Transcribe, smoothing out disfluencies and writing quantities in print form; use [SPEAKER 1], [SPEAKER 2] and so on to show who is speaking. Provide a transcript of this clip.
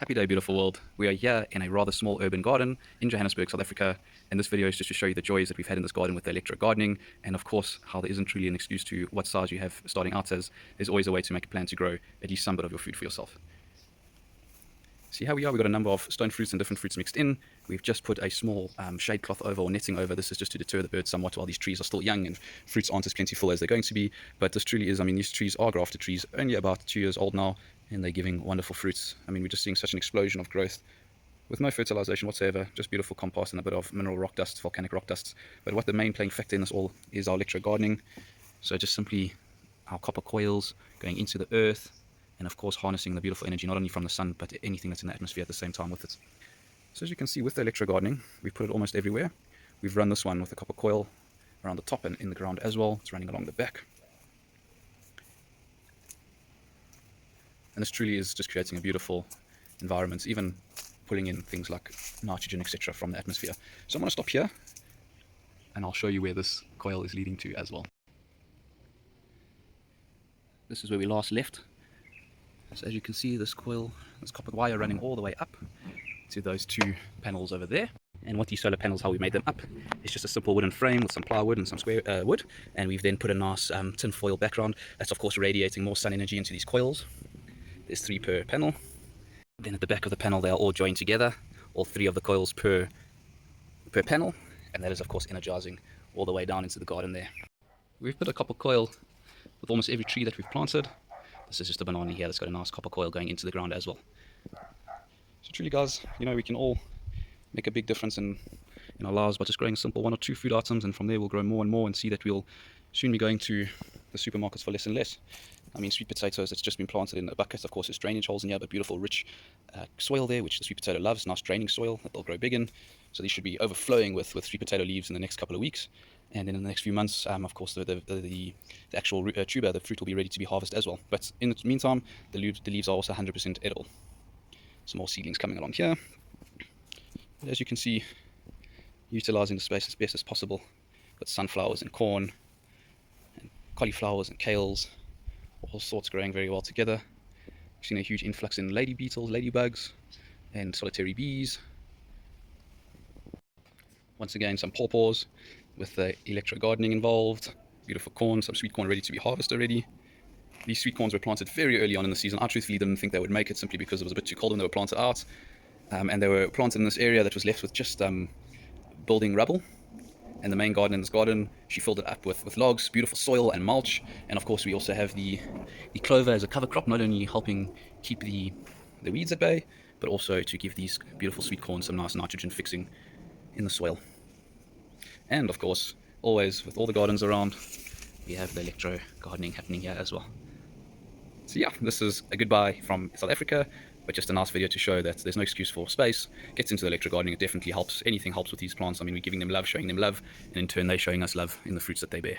[SPEAKER 1] Happy day, beautiful world. We are here in a rather small urban garden in Johannesburg, South Africa, and this video is just to show you the joys that we've had in this garden with the Electro gardening, and of course how there isn't truly an excuse to what size you have starting out as. There's always a way to make a plan to grow at least some bit of your food for yourself. See how we are, we've got a number of stone fruits and different fruits mixed in. We've just put a small shade cloth over, or netting over. This is just to deter the birds somewhat while these trees are still young and fruits aren't as plentiful as they're going to be. But this truly is, these trees are grafted trees, only about 2 years old now, and they're giving wonderful fruits. We're just seeing such an explosion of growth with no fertilization whatsoever, just beautiful compost and a bit of mineral rock dust, volcanic rock dust. But what the main playing factor in this all is our Electro gardening. So just simply our copper coils going into the earth, and of course harnessing the beautiful energy not only from the sun but anything that's in the atmosphere at the same time with it. So as you can see with the Electro gardening, we've put it almost everywhere. We've run this one with a copper coil around the top and in the ground as well. It's running along the back. And this truly is just creating a beautiful environment, even pulling in things like nitrogen, etc. from the atmosphere. So I'm going to stop here and I'll show you where this coil is leading to as well. This is where we last left. So as you can see, this coil, this copper wire running all the way up to those two panels over there. And what these solar panels, how we made them up, is just a simple wooden frame with some plywood and some square wood. And we've then put a nice tin foil background that's of course radiating more sun energy into these coils. There's 3 per panel. Then at the back of the panel they are all joined together, all 3 of the coils per panel, and that is of course energizing all the way down into the garden there. We've put a copper coil with almost every tree that we've planted. This is just a banana here that's got a nice copper coil going into the ground as well. So truly guys, we can all make a big difference in our lives by just growing simple 1 or 2 food items, and from there we'll grow more and more and see that we'll soon be going to the supermarkets for less and less. Sweet potatoes that's just been planted in a bucket, of course there's drainage holes in here, but beautiful rich soil there, which the sweet potato loves, nice draining soil that they'll grow big in. So these should be overflowing with sweet potato leaves in the next couple of weeks. And then in the next few months, of course, the actual tuber, the fruit will be ready to be harvested as well. But in the meantime, the leaves are also 100% edible. Some more seedlings coming along here. But as you can see, utilizing the space as best as possible with sunflowers and corn and cauliflowers and kales, all sorts growing very well together. We've seen a huge influx in lady beetles, ladybugs, and solitary bees. Once again, some pawpaws with the Electro gardening involved. Beautiful corn, some sweet corn ready to be harvested already. These sweet corns were planted very early on in the season. I truthfully didn't think they would make it simply because it was a bit too cold when they were planted out. And they were planted in this area that was left with just building rubble. And the main garden in this garden, she filled it up with logs, beautiful soil and mulch. And of course we also have the clover as a cover crop, not only helping keep the weeds at bay, but also to give these beautiful sweet corn some nice nitrogen fixing in the soil. And of course, always with all the gardens around, we have the Electro gardening happening here as well. So yeah, this is a goodbye from South Africa, but just a nice video to show that there's no excuse for space. Gets into the Electro gardening, it definitely helps. Anything helps with these plants. We're giving them love, showing them love, and in turn they're showing us love in the fruits that they bear.